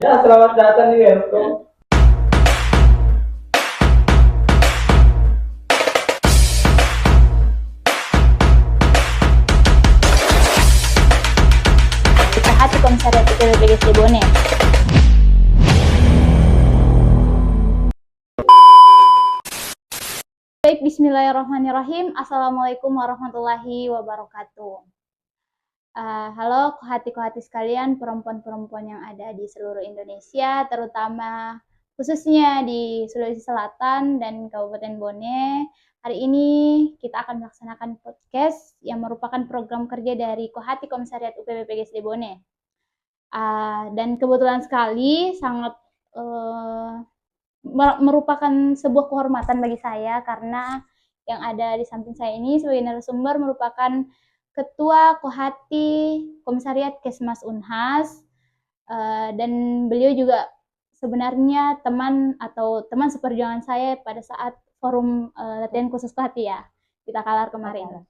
Ya, selamat datang di Welcome. Hati Komisariat IPB Bone. Baik, bismillahirrahmanirrahim. Assalamualaikum warahmatullahi wabarakatuh. Halo kohati-kohati sekalian, perempuan-perempuan yang ada di seluruh Indonesia, terutama khususnya di Sulawesi Selatan dan Kabupaten Bone. Hari ini kita akan melaksanakan podcast yang merupakan program kerja dari Kohati Komisariat UPB PGSD Bone. Dan kebetulan sekali sangat merupakan sebuah kehormatan bagi saya karena yang ada di samping saya ini sebagai narasumber merupakan Ketua Kohati Komisariat Kesmas Unhas, dan beliau juga sebenarnya teman seperjuangan saya pada saat forum latihan khusus Kohati ya, kita kalar kemarin.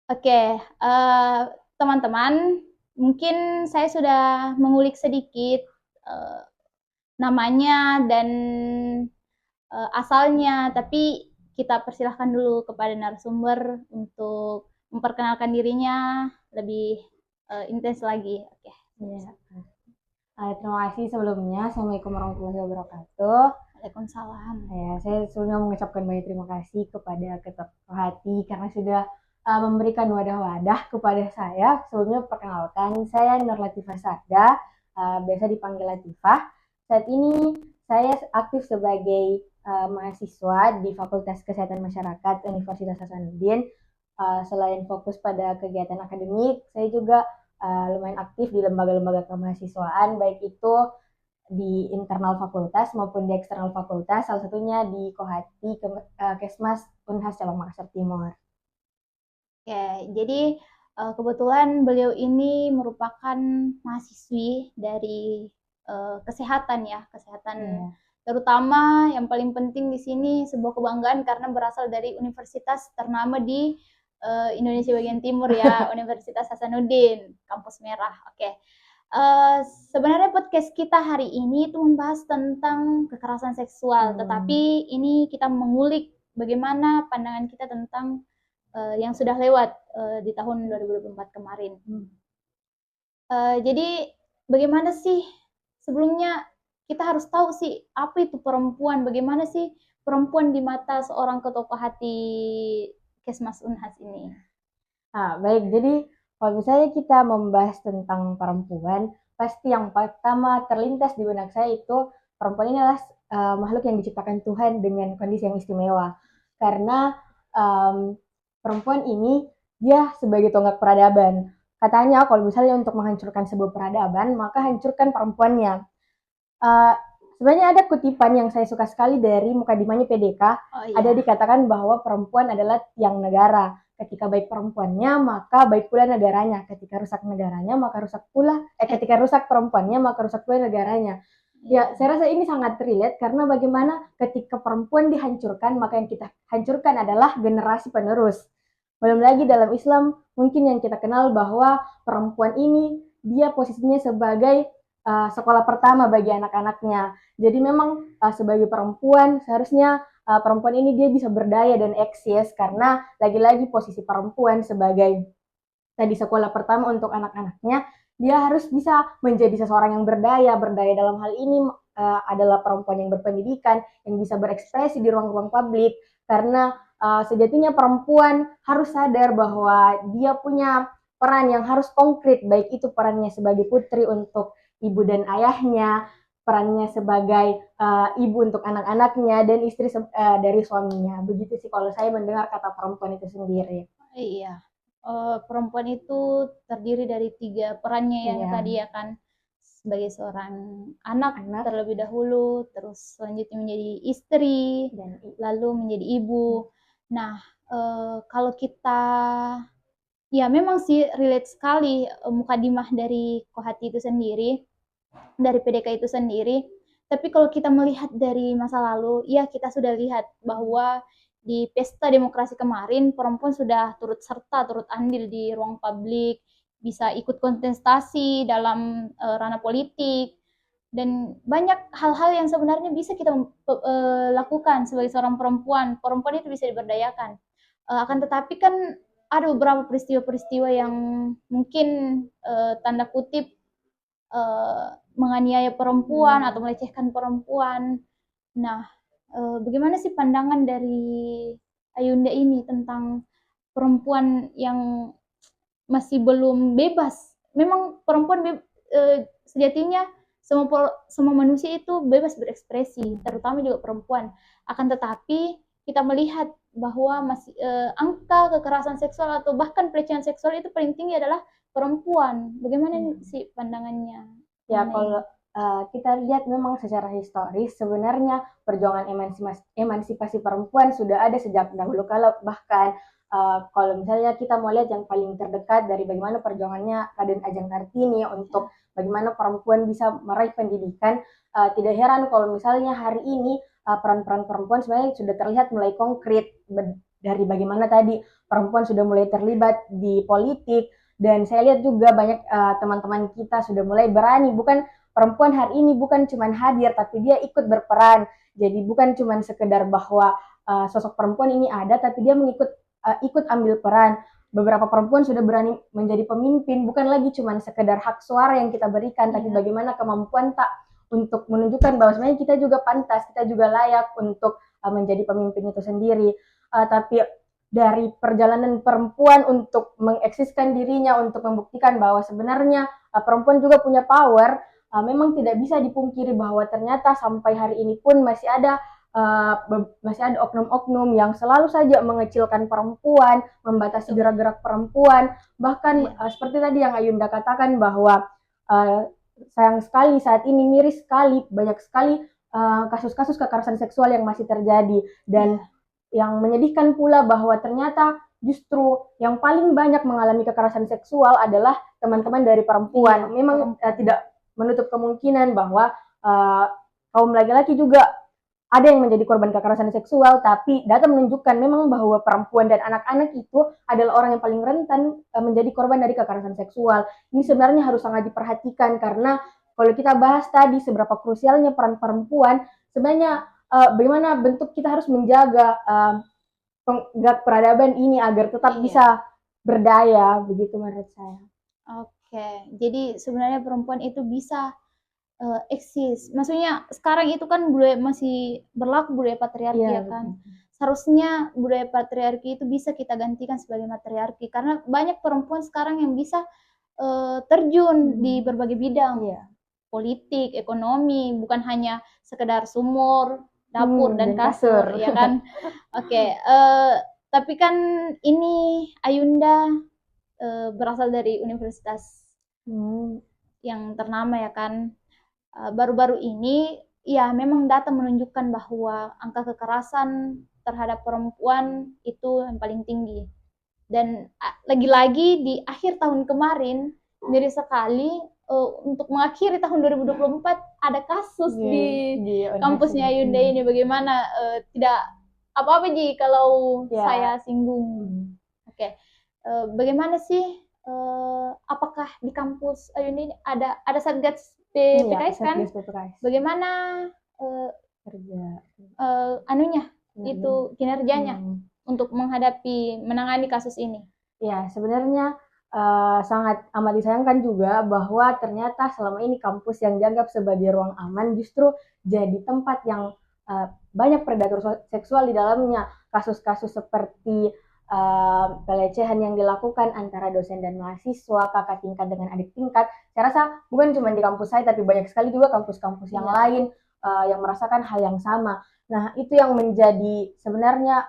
Oke, teman-teman, mungkin saya sudah mengulik sedikit namanya dan asalnya, tapi kita persilahkan dulu kepada narasumber untuk memperkenalkan dirinya lebih intens lagi. Oke. Ya. Terima kasih sebelumnya. Assalamualaikum warahmatullahi wabarakatuh. Waalaikumsalam. Ya, saya sebelumnya mengucapkan banyak terima kasih kepada Ketua Hati karena sudah memberikan wadah-wadah kepada saya. Sebelumnya perkenalkan, saya Nur Latifah Sarda, biasa dipanggil Latifah. Saat ini saya aktif sebagai mahasiswa di Fakultas Kesehatan Masyarakat Universitas Hasanuddin. Selain fokus pada kegiatan akademik, saya juga lumayan aktif di lembaga-lembaga kemahasiswaan, baik itu di internal fakultas maupun di eksternal fakultas, salah satunya di Kohati Kesmas Unhas Cabang Makassar Timur. Oke, jadi kebetulan beliau ini merupakan mahasiswi dari kesehatan ya, kesehatan. Terutama yang paling penting di sini sebuah kebanggaan karena berasal dari universitas ternama di Indonesia bagian timur ya, Universitas Hasanuddin, kampus merah. Oke. Sebenarnya podcast kita hari ini itu membahas tentang kekerasan seksual, tetapi ini kita mengulik bagaimana pandangan kita tentang yang sudah lewat di tahun 2024 kemarin. Jadi bagaimana sih sebelumnya kita harus tahu sih apa itu perempuan, bagaimana sih perempuan di mata seorang ketua hati Kesmas Unhas ini. Baik, jadi kalau misalnya kita membahas tentang perempuan, pasti yang pertama terlintas di benak saya itu perempuan ini adalah makhluk yang diciptakan Tuhan dengan kondisi yang istimewa. Karena perempuan ini dia sebagai tonggak peradaban. Katanya kalau misalnya untuk menghancurkan sebuah peradaban, maka hancurkan perempuannya. Sebenarnya ada kutipan yang saya suka sekali dari Mukadimahnya PDK. Ada dikatakan bahwa perempuan adalah tiang negara. Ketika baik perempuannya, maka baik pula negaranya. Ketika rusak negaranya, maka rusak pula. Ketika rusak perempuannya, maka rusak pula negaranya. Ya, saya rasa ini sangat relate karena bagaimana ketika perempuan dihancurkan, maka yang kita hancurkan adalah generasi penerus. Belum lagi dalam Islam, mungkin yang kita kenal bahwa perempuan ini dia posisinya sebagai sekolah pertama bagi anak-anaknya. Jadi memang sebagai perempuan seharusnya perempuan ini dia bisa berdaya dan eksis karena lagi-lagi posisi perempuan sebagai tadi sekolah pertama untuk anak-anaknya, dia harus bisa menjadi seseorang yang berdaya. Berdaya dalam hal ini adalah perempuan yang berpendidikan, yang bisa berekspresi di ruang-ruang publik karena sejatinya perempuan harus sadar bahwa dia punya peran yang harus konkret, baik itu perannya sebagai putri untuk ibu dan ayahnya, perannya sebagai ibu untuk anak-anaknya, dan istri dari suaminya. Begitu sih kalau saya mendengar kata perempuan itu sendiri. Iya, perempuan itu terdiri dari 3 perannya ya tadi ya kan, sebagai seorang anak terlebih dahulu, terus selanjutnya menjadi istri, dan lalu menjadi ibu. Nah, kalau kita ya memang sih relate sekali mukadimah dari Kohati itu sendiri, dari PDK itu sendiri. Tapi kalau kita melihat dari masa lalu, ya kita sudah lihat bahwa di pesta demokrasi kemarin perempuan sudah turut serta, turut andil di ruang publik, bisa ikut kontestasi dalam ranah politik. Dan banyak hal-hal yang sebenarnya bisa kita lakukan sebagai seorang perempuan. Perempuan itu bisa diberdayakan. Akan tetapi kan ada beberapa peristiwa-peristiwa yang mungkin tanda kutip menganiaya perempuan atau melecehkan perempuan. Nah, bagaimana sih pandangan dari Ayunda ini tentang perempuan yang masih belum bebas? Memang perempuan sejatinya semua manusia itu bebas berekspresi, terutama juga perempuan. Akan tetapi kita melihat bahwa masih angka kekerasan seksual atau bahkan pelecehan seksual itu paling tinggi adalah perempuan. Bagaimana sih pandangannya? Ya, kalau kita lihat memang secara historis sebenarnya perjuangan emansipasi perempuan sudah ada sejak dahulu kala. Bahkan kalau misalnya kita mau lihat yang paling terdekat dari bagaimana perjuangannya Raden Ajeng Kartini untuk bagaimana perempuan bisa meraih pendidikan, tidak heran kalau misalnya hari ini peran-peran perempuan sebenarnya sudah terlihat mulai konkret dari bagaimana tadi perempuan sudah mulai terlibat di politik. Dan saya lihat juga banyak teman-teman kita sudah mulai berani, bukan perempuan hari ini bukan cuma hadir, tapi dia ikut berperan. Jadi bukan cuma sekedar bahwa sosok perempuan ini ada, tapi dia ikut ambil peran. Beberapa perempuan sudah berani menjadi pemimpin, bukan lagi cuma sekedar hak suara yang kita berikan, tapi bagaimana kemampuan tak untuk menunjukkan bahwa sebenarnya kita juga pantas, kita juga layak untuk menjadi pemimpin itu sendiri. Tapi dari perjalanan perempuan untuk mengeksiskan dirinya, untuk membuktikan bahwa sebenarnya perempuan juga punya power, memang tidak bisa dipungkiri bahwa ternyata sampai hari ini pun masih ada oknum-oknum yang selalu saja mengecilkan perempuan, membatasi gerak-gerak perempuan, bahkan seperti tadi yang Ayunda katakan bahwa sayang sekali saat ini miris sekali, banyak sekali kasus-kasus kekerasan seksual yang masih terjadi. Dan yang menyedihkan pula bahwa ternyata justru yang paling banyak mengalami kekerasan seksual adalah teman-teman dari perempuan. Memang tidak menutup kemungkinan bahwa kaum laki-laki juga ada yang menjadi korban kekerasan seksual, tapi data menunjukkan memang bahwa perempuan dan anak-anak itu adalah orang yang paling rentan menjadi korban dari kekerasan seksual. Ini sebenarnya harus sangat diperhatikan karena kalau kita bahas tadi seberapa krusialnya peran perempuan, sebenarnya bagaimana bentuk kita harus menjaga penggak peradaban ini agar tetap bisa berdaya, begitu menurut saya. Oke, jadi sebenarnya perempuan itu bisa eksis. Maksudnya sekarang itu kan budaya masih berlaku budaya patriarki ya kan. Seharusnya budaya patriarki itu bisa kita gantikan sebagai matriarki karena banyak perempuan sekarang yang bisa terjun di berbagai bidang. Politik, ekonomi, bukan hanya sekedar sumur, dapur dan kasur, ya kan? Oke, tapi kan ini Ayunda berasal dari universitas yang ternama ya kan. Baru-baru ini ya memang data menunjukkan bahwa angka kekerasan terhadap perempuan itu yang paling tinggi. Dan lagi-lagi di akhir tahun kemarin miris sekali untuk mengakhiri tahun 2024 ada kasus di kampusnya Ayunda ini. Bagaimana tidak apa-apa Ji kalau saya singgung. Oke. Bagaimana sih apakah di kampus Ayunda ini ada Satgas PPKS kan? Bagaimana kerja anunya itu kinerjanya untuk menangani kasus ini? Ya, sebenarnya sangat amat disayangkan juga bahwa ternyata selama ini kampus yang dianggap sebagai ruang aman justru jadi tempat yang banyak predator seksual di dalamnya. Kasus-kasus seperti pelecehan yang dilakukan antara dosen dan mahasiswa, kakak tingkat dengan adik tingkat. Saya rasa bukan cuma di kampus saya, tapi banyak sekali juga kampus-kampus yang lain yang merasakan hal yang sama. Nah, itu yang menjadi sebenarnya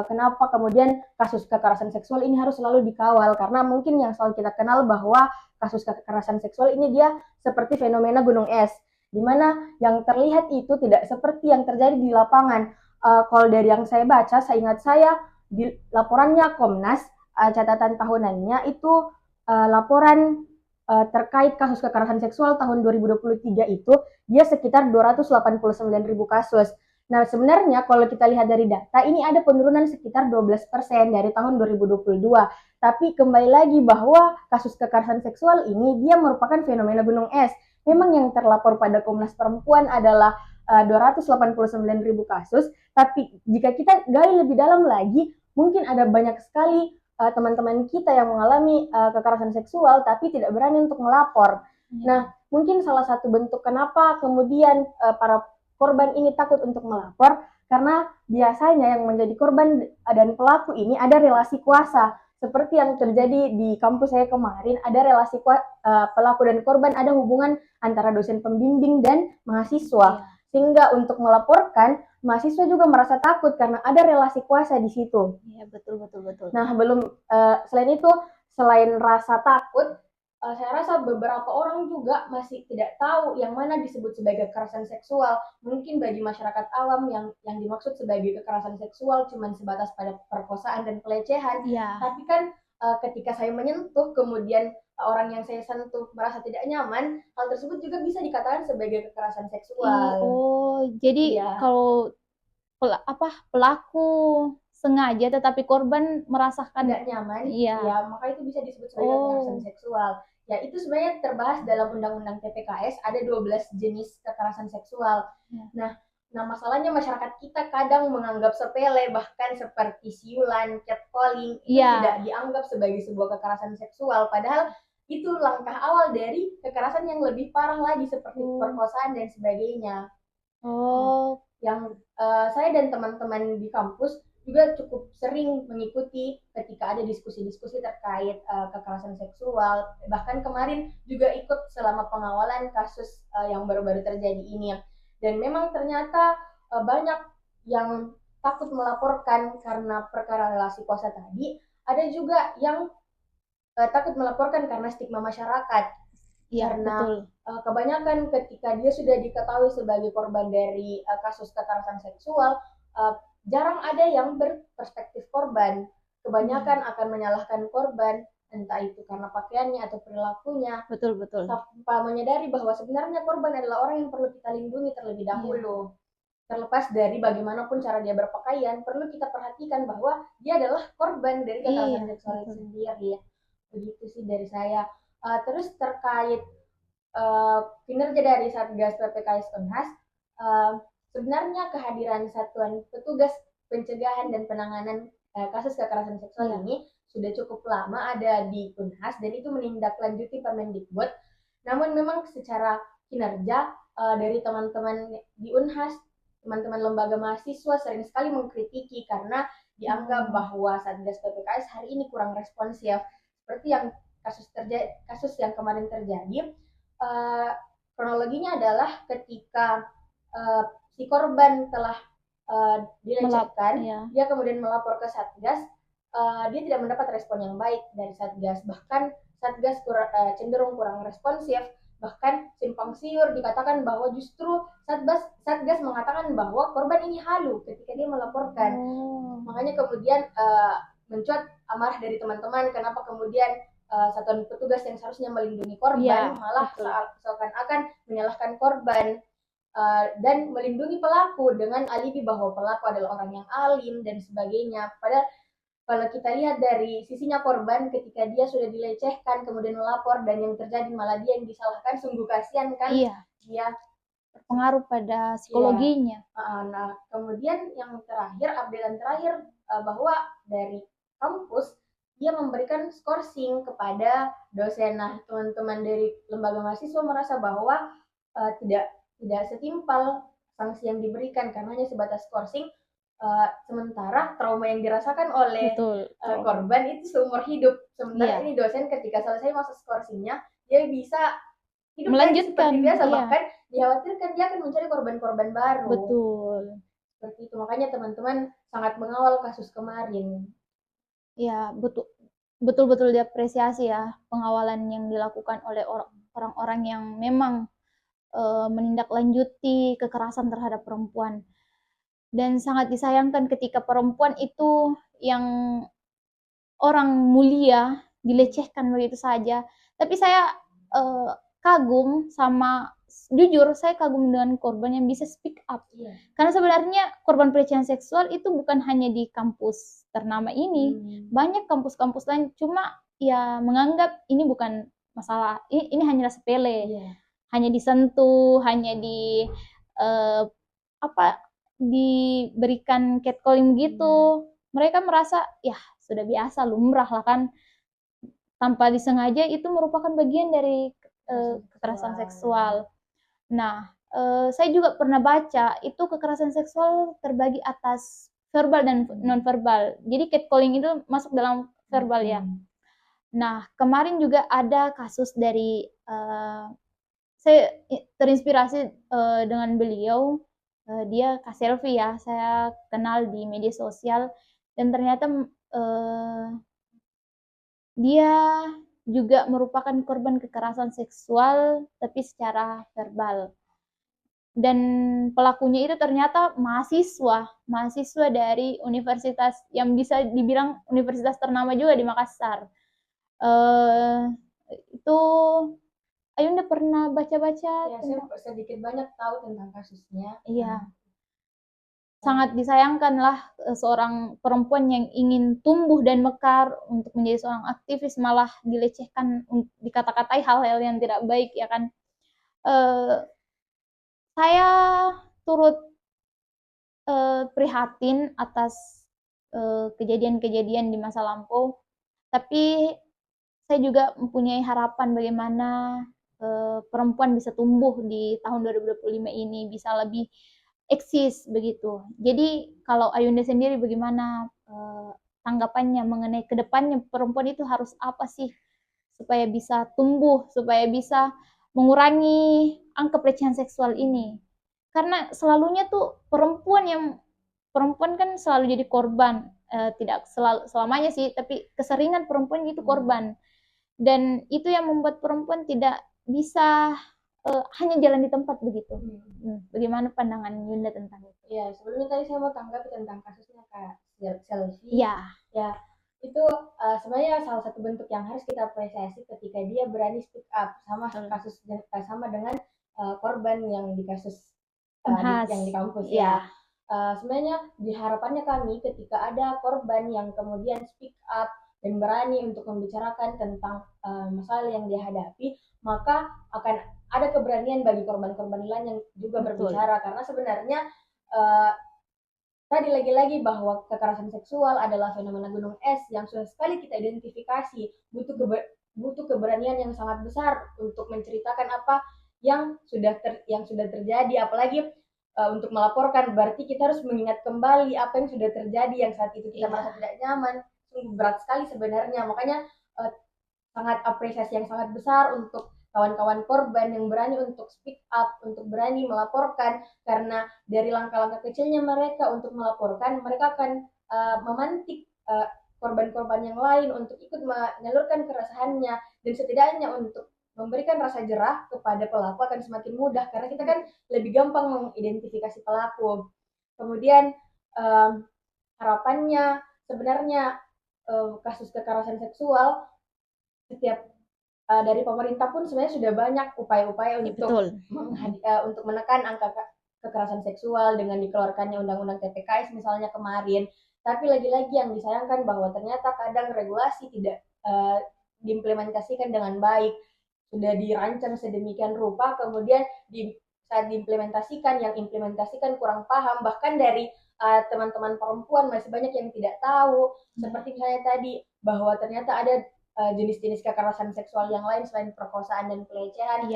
kenapa kemudian kasus kekerasan seksual ini harus selalu dikawal, karena mungkin yang selalu kita kenal bahwa kasus kekerasan seksual ini dia seperti fenomena gunung es, di mana yang terlihat itu tidak seperti yang terjadi di lapangan. Kalau dari yang saya baca, saya ingat saya di laporannya Komnas, catatan tahunannya itu laporan terkait kasus kekerasan seksual tahun 2023 itu dia sekitar 289.000 kasus. Nah, sebenarnya kalau kita lihat dari data, ini ada penurunan sekitar 12% dari tahun 2022. Tapi kembali lagi bahwa kasus kekerasan seksual ini dia merupakan fenomena gunung es. Memang yang terlapor pada Komnas Perempuan adalah 289.000 kasus, tapi jika kita gali lebih dalam lagi, mungkin ada banyak sekali teman-teman kita yang mengalami kekerasan seksual tapi tidak berani untuk melapor. Nah, mungkin salah satu bentuk kenapa kemudian para korban ini takut untuk melapor karena biasanya yang menjadi korban dan pelaku ini ada relasi kuasa. Seperti yang terjadi di kampus saya kemarin, ada relasi pelaku dan korban, ada hubungan antara dosen pembimbing dan mahasiswa. Sehingga untuk melaporkan, mahasiswa juga merasa takut karena ada relasi kuasa di situ. Iya, betul. Nah, selain itu, selain rasa takut, saya rasa beberapa orang juga masih tidak tahu yang mana disebut sebagai kekerasan seksual. Mungkin bagi masyarakat awam yang dimaksud sebagai kekerasan seksual cuma sebatas pada perkosaan dan pelecehan. Iya. Tapi kan ketika saya menyentuh, kemudian orang yang saya sentuh merasa tidak nyaman, hal tersebut juga bisa dikatakan sebagai kekerasan seksual. Oh, jadi Iya. kalau pelaku sengaja tetapi korban merasakan tidak nyaman, Iya. ya maka itu bisa disebut sebagai kekerasan seksual. Ya, itu sebenarnya terbahas dalam Undang-Undang TPKS, ada 12 jenis kekerasan seksual. Ya. Nah, masalahnya masyarakat kita kadang menganggap sepele, bahkan seperti siulan, catcalling, itu Iya. tidak dianggap sebagai sebuah kekerasan seksual, padahal itu langkah awal dari kekerasan yang lebih parah lagi seperti perkosaan dan sebagainya. Oh, Yang saya dan teman-teman di kampus juga cukup sering mengikuti ketika ada diskusi-diskusi terkait kekerasan seksual. Bahkan kemarin juga ikut selama pengawalan kasus yang baru-baru terjadi ini. Dan memang ternyata banyak yang takut melaporkan karena perkara relasi kuasa tadi. Ada juga yang takut melaporkan karena stigma masyarakat. iya, Karena betul. kebanyakan ketika dia sudah diketahui sebagai korban dari kasus kekerasan seksual, jarang ada yang berperspektif korban. Kebanyakan akan menyalahkan korban, entah itu karena pakaiannya atau perilakunya, Betul. tanpa menyadari bahwa sebenarnya korban adalah orang yang perlu kita lindungi terlebih dahulu. Terlepas dari bagaimanapun cara dia berpakaian, perlu kita perhatikan bahwa dia adalah korban dari kekerasan seksual itu sendiri. Begitu sih dari saya. Terus terkait kinerja dari Satgas PPKS Unhas, sebenarnya kehadiran Satuan Petugas Pencegahan dan Penanganan Kasus Kekerasan Seksual ini sudah cukup lama ada di Unhas dan itu menindaklanjuti Permendikbud. Namun memang secara kinerja dari teman-teman di Unhas, teman-teman lembaga mahasiswa sering sekali mengkritiki karena dianggap bahwa Satgas PPKS hari ini kurang responsif. Seperti yang kasus yang kemarin terjadi, kronologinya adalah ketika si korban telah dilecehkan, dia kemudian melapor ke Satgas, dia tidak mendapat respon yang baik dari Satgas. Bahkan Satgas cenderung kurang responsif, bahkan simpang siur, dikatakan bahwa justru Satgas mengatakan bahwa korban ini halu ketika dia melaporkan. Makanya kemudian mencuat amarah dari teman-teman, kenapa kemudian satuan petugas yang seharusnya melindungi korban malah seakan-akan menyalahkan korban dan melindungi pelaku dengan alibi bahwa pelaku adalah orang yang alim dan sebagainya. Padahal kalau kita lihat dari sisinya korban, ketika dia sudah dilecehkan kemudian melapor dan yang terjadi malah dia yang disalahkan, sungguh kasihan kan. Dia berpengaruh pada psikologinya. Nah, kemudian yang terakhir, updatean terakhir bahwa dari kampus dia memberikan skorsing kepada dosen. Nah, teman-teman dari lembaga mahasiswa merasa bahwa tidak setimpal sanksi yang diberikan karena hanya sebatas skorsing, sementara trauma yang dirasakan oleh korban itu seumur hidup. Sementara ini dosen ketika selesai masa skorsingnya, dia bisa hidup lagi seperti biasa, bahkan dikhawatirkan dia akan mencari korban-korban baru. Betul. Seperti itu, makanya teman-teman sangat mengawal kasus kemarin. Ya, betul-betul diapresiasi ya pengawalan yang dilakukan oleh orang-orang yang memang menindaklanjuti kekerasan terhadap perempuan. Dan sangat disayangkan ketika perempuan itu yang orang mulia dilecehkan begitu saja. Tapi saya kagum sama jujur saya kagum dengan korban yang bisa speak up. Karena sebenarnya korban pelecehan seksual itu bukan hanya di kampus ternama ini, banyak kampus-kampus lain, cuma ya menganggap ini bukan masalah, ini hanyalah sepele, hanya disentuh, hanya apa diberikan catcalling gitu. Mereka merasa ya sudah biasa, lumrah lah kan, tanpa disengaja itu merupakan bagian dari kekerasan seksual. Nah, saya juga pernah baca itu kekerasan seksual terbagi atas verbal dan non-verbal. Jadi catcalling itu masuk dalam verbal ya. Nah, kemarin juga ada kasus dari saya terinspirasi dengan beliau. Dia Kak Selvi ya, saya kenal di media sosial dan ternyata dia juga merupakan korban kekerasan seksual tapi secara verbal. Dan pelakunya itu ternyata mahasiswa dari universitas yang bisa dibilang universitas ternama juga di Makassar. Itu Ayunda pernah baca-baca Ya, saya sedikit banyak tahu tentang kasusnya. Iya. Sangat disayangkan lah seorang perempuan yang ingin tumbuh dan mekar untuk menjadi seorang aktivis malah dilecehkan, dikata-katai hal-hal yang tidak baik ya kan. Saya turut prihatin atas kejadian-kejadian di masa lampau, tapi saya juga mempunyai harapan bagaimana perempuan bisa tumbuh di tahun 2025 ini, bisa lebih eksis begitu. Jadi kalau Ayunda sendiri bagaimana tanggapannya mengenai kedepannya perempuan itu harus apa sih supaya bisa tumbuh, supaya bisa mengurangi angka pelecehan seksual ini? Karena selalunya tuh perempuan kan selalu jadi korban, tidak selamanya sih, tapi keseringan perempuan itu korban. Dan itu yang membuat perempuan tidak bisa hanya jalan di tempat begitu. Bagaimana pandangan Yunda tentang itu? Ya, sebelumnya tadi saya mau tanggapi tentang kasusnya Kak Selfie. Ya, itu sebenarnya salah satu bentuk yang harus kita apresiasi ketika dia berani speak up sama kasus sama dengan korban yang di kasus yang di kampus ya. Sebenarnya harapannya kami ketika ada korban yang kemudian speak up dan berani untuk membicarakan tentang masalah yang dia hadapi, maka akan ada keberanian bagi korban-korban lain yang juga berbicara. Karena sebenarnya tadi lagi-lagi bahwa kekerasan seksual adalah fenomena gunung es yang sudah sekali kita identifikasi, butuh keberanian yang sangat besar untuk menceritakan apa yang sudah terjadi, apalagi untuk melaporkan. Berarti kita harus mengingat kembali apa yang sudah terjadi yang saat itu kita merasa tidak nyaman. Sungguh berat sekali sebenarnya, makanya sangat apresiasi yang sangat besar untuk kawan-kawan korban yang berani untuk speak up, untuk berani melaporkan, karena dari langkah-langkah kecilnya mereka untuk melaporkan, mereka akan memantik korban-korban yang lain untuk ikut menyalurkan keresahannya, dan setidaknya untuk memberikan rasa jerah kepada pelaku akan semakin mudah, karena kita kan lebih gampang mengidentifikasi pelaku. Kemudian harapannya sebenarnya kasus kekerasan seksual setiap dari pemerintah pun sebenarnya sudah banyak upaya-upaya untuk menekan angka kekerasan seksual dengan dikeluarkannya undang-undang TPKS misalnya kemarin. Tapi lagi-lagi yang disayangkan bahwa ternyata kadang regulasi tidak diimplementasikan dengan baik. Sudah dirancang sedemikian rupa, kemudian saat diimplementasikan, yang implementasikan kurang paham, bahkan dari teman-teman perempuan masih banyak yang tidak tahu. Seperti misalnya tadi bahwa ternyata ada jenis-jenis kekerasan seksual yang lain selain perkosaan dan pelecehan.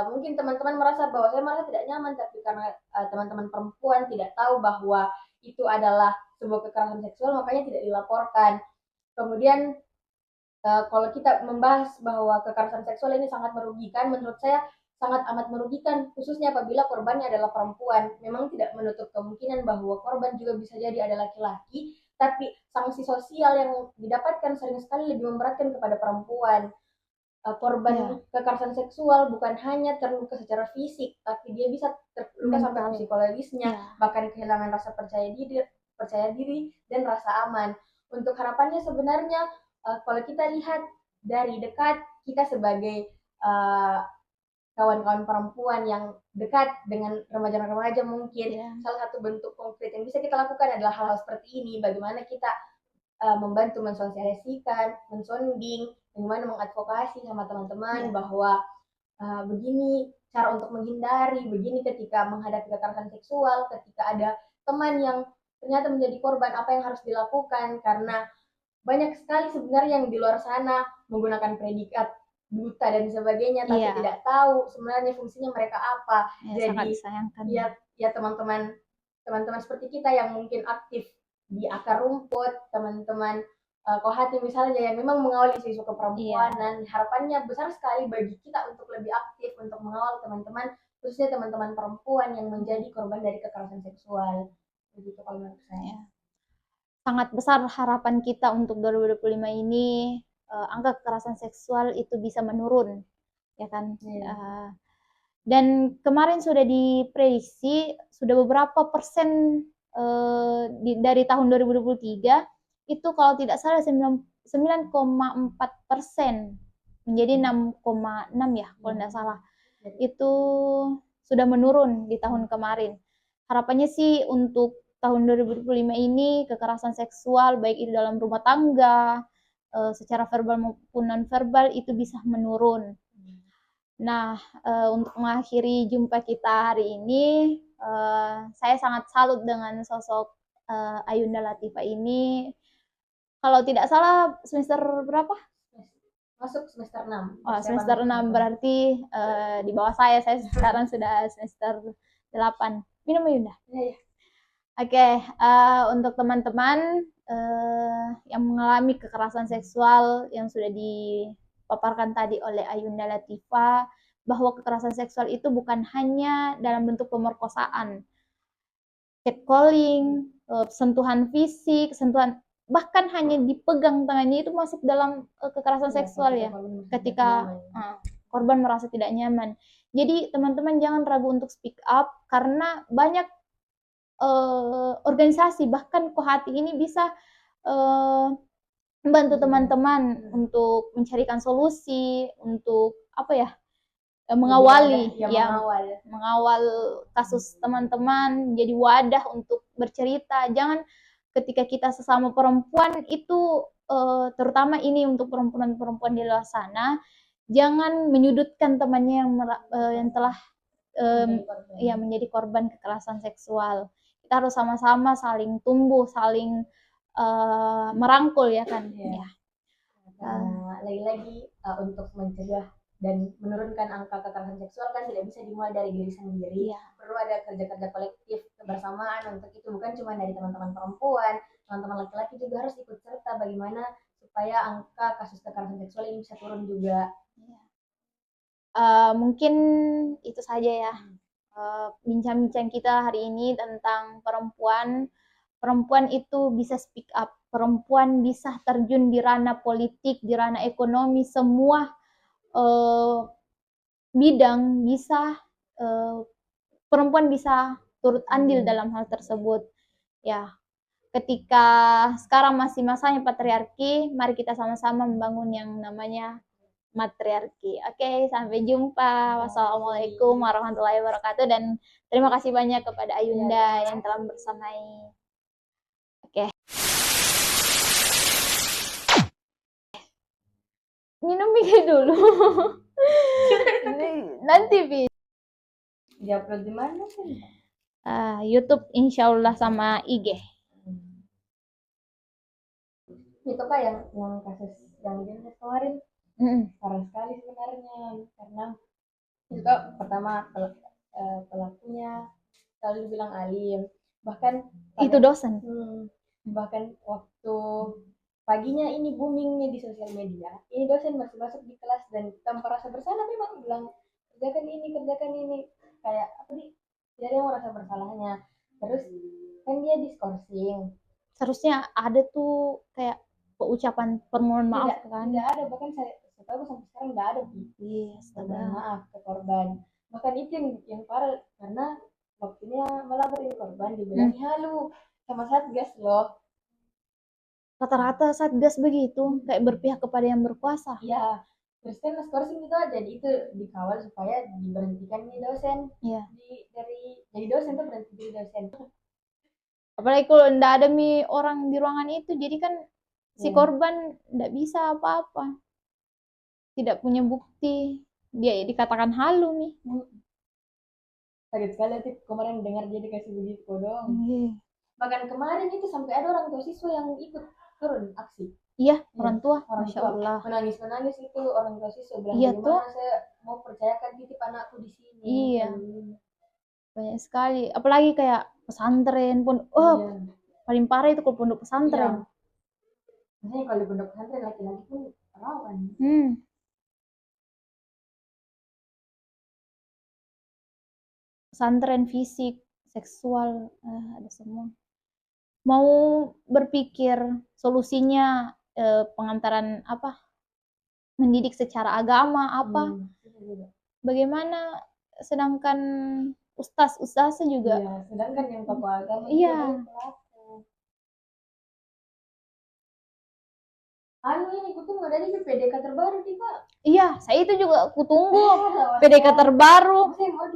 Mungkin teman-teman merasa bahwa saya merasa tidak nyaman, tapi karena teman-teman perempuan tidak tahu bahwa itu adalah sebuah kekerasan seksual, makanya tidak dilaporkan. Kemudian kalau kita membahas bahwa kekerasan seksual ini sangat merugikan, menurut saya sangat amat merugikan, khususnya apabila korbannya adalah perempuan. Memang tidak menutup kemungkinan bahwa korban juga bisa jadi ada laki-laki, tapi sanksi sosial yang didapatkan sering sekali lebih memberatkan kepada perempuan. Korban kekerasan seksual bukan hanya terluka secara fisik, tapi dia bisa terluka sampai psikologisnya, bahkan kehilangan rasa percaya diri dan rasa aman. Untuk harapannya sebenarnya kalau kita lihat dari dekat, kita sebagai kawan-kawan perempuan yang dekat dengan remaja-remaja mungkin. Iya. Salah satu bentuk konkret yang bisa kita lakukan adalah hal-hal seperti ini. Bagaimana kita membantu mensosialisasikan, mensonding, bagaimana mengadvokasi sama teman-teman bahwa begini cara untuk menghindari, begini ketika menghadapi kekerasan seksual, ketika ada teman yang ternyata menjadi korban, apa yang harus dilakukan, karena banyak sekali sebenarnya yang di luar sana menggunakan predikat duta dan sebagainya, tapi Iya. tidak tahu sebenarnya fungsinya mereka apa. Ya, sangat Jadi disayangkan. ya teman-teman seperti kita yang mungkin aktif di akar rumput, teman-teman Kohati misalnya yang memang mengawal isu-isu keperempuanan, harapannya besar sekali bagi kita untuk lebih aktif untuk mengawal teman-teman, khususnya teman-teman perempuan yang menjadi korban dari kekerasan seksual. Begitu kalau menurut saya. Sangat besar harapan kita untuk 2025 ini, angka kekerasan seksual itu bisa menurun, ya kan? Dan kemarin sudah diprediksi sudah beberapa persen dari tahun 2023 itu kalau tidak salah 9,4% menjadi 6,6 ya kalau tidak salah, itu sudah menurun di tahun kemarin. Harapannya sih untuk tahun 2025 ini kekerasan seksual baik itu dalam rumah tangga, secara verbal maupun non verbal itu bisa menurun. Nah, untuk mengakhiri jumpa kita hari ini, saya sangat salut dengan sosok Ayunda Latifah ini. Kalau tidak salah semester berapa? Masuk semester 6. Oh, semester 6 berarti di bawah saya sekarang sudah semester 8. Minum Ayunda? Iya. Oke, untuk teman-teman yang mengalami kekerasan seksual yang sudah dipaparkan tadi oleh Ayunda Latifah, bahwa kekerasan seksual itu bukan hanya dalam bentuk pemerkosaan, catcalling, sentuhan fisik, sentuhan bahkan hanya dipegang tangannya itu masuk dalam kekerasan seksual ya, ketika korban merasa tidak nyaman. Jadi teman-teman jangan ragu untuk speak up, karena banyak organisasi bahkan Kohati ini bisa membantu teman-teman untuk mencarikan solusi, untuk apa ya, mengawal kasus teman-teman, jadi wadah untuk bercerita. Jangan ketika kita sesama perempuan itu, terutama ini untuk perempuan-perempuan di luar sana, jangan menyudutkan temannya yang telah menjadi korban kekerasan seksual. Kita harus sama-sama saling tumbuh, saling merangkul ya kan. Lagi-lagi untuk mencegah dan menurunkan angka kekerasan seksual kan tidak bisa dimulai dari diri sendiri. Perlu ada kerja-kerja kolektif kebersamaan untuk itu, bukan cuma dari teman-teman perempuan, teman-teman laki-laki juga harus ikut serta bagaimana supaya angka kasus kekerasan seksual ini bisa turun juga. Mungkin itu saja ya bincang-bincang kita hari ini tentang perempuan. Perempuan itu bisa speak up, perempuan bisa terjun di ranah politik, di ranah ekonomi, semua bidang bisa, perempuan bisa turut andil dalam hal tersebut. Ya, ketika sekarang masih masanya patriarki, mari kita sama-sama membangun yang namanya matriarki. Oke, sampai jumpa. Wassalamualaikum warahmatullahi wabarakatuh, dan terima kasih banyak kepada Ayunda yang telah bersamai. Oke. Minum mikir dulu. Nanti Diupload di mana sih? YouTube insyaallah sama IG. Itu kak yang kasus yang jenis kemarin. Parah sekali sebenarnya, karena itu pertama pelakunya selalu dibilang alim, bahkan itu dosen. Bahkan waktu paginya ini boomingnya di sosial media, ini dosen masih masuk di kelas dan kita merasa bersalah, memang bilang kerjakan ini, kayak apa nih, tidak ada yang merasa bersalahnya. Terus kan dia diskorsing, seharusnya ada tuh kayak ucapan permohonan maaf kan? Tidak ada, bahkan saya tahu sampai sekarang tidak ada permohonan maaf ke korban. Bahkan itu yang parah, karena waktunya melaporin korban dibilang halu sama Satgas loh. Rata-rata Satgas begitu, kayak berpihak kepada yang berkuasa. Ya, Kristen skorsing itu aja, itu dikawal supaya diberhentikan nih dosen. Iya. Dari jadi dosen tuh berhenti jadi dosen. Apalagi kalau ndak ada orang di ruangan itu, jadi kan si Iya. korban ndak bisa apa-apa, tidak punya bukti, dia dikatakan halu nih. Sakit sekali nanti kemarin dengar dia dikasih begitu dong. Iya. Bahkan kemarin itu sampai ada orang tua siswa yang ikut turun aksi. Iya, orang tua, Orang Masya tua Allah. menangis itu orang tua siswa bilang Iya, bagaimana saya mau percayakan titip anakku di sini. Iya. Banyak sekali, apalagi kayak pesantren pun, Iya. paling parah itu kalau pondok pesantren. Maksudnya kalau di pondok pesantren laki-laki pun rawan. Pesantren, fisik, seksual, ada semua. Mau berpikir solusinya pengantaran apa? Mendidik secara agama apa? Bagaimana? Sedangkan ustaz juga. Iya, sedangkan yang tokoh agama Iya. Ini kutunggu dari PDK terbaru nih Kak. Iya, saya itu juga kutunggu PDK terbaru. Saya mau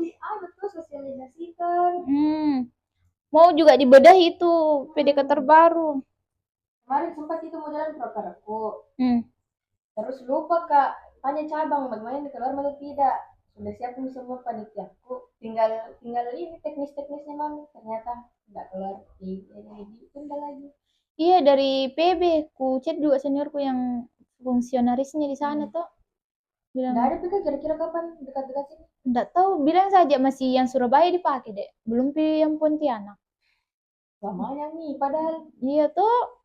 tuh sosialisasikan. Mau juga dibedahi itu PDK terbaru. Kemarin sempat itu mau jalan prokerku. Terus lupa Kak, tanya cabang bagaimana dikeluar atau tidak. Sudah siapin semua panitiaku, tinggal ini teknis-teknisnya Mam, ternyata tidak keluar ditunda lagi. Iya, dari PB ku chat juga seniorku yang fungsionarisnya di sana tuh bilang nggak ada PK kira-kira kapan dekat-dekat sini? Nggak tahu, bilang saja masih yang Surabaya dipakai deh, belum yang Pontianak. Lamanya nih padahal. Iya tuh,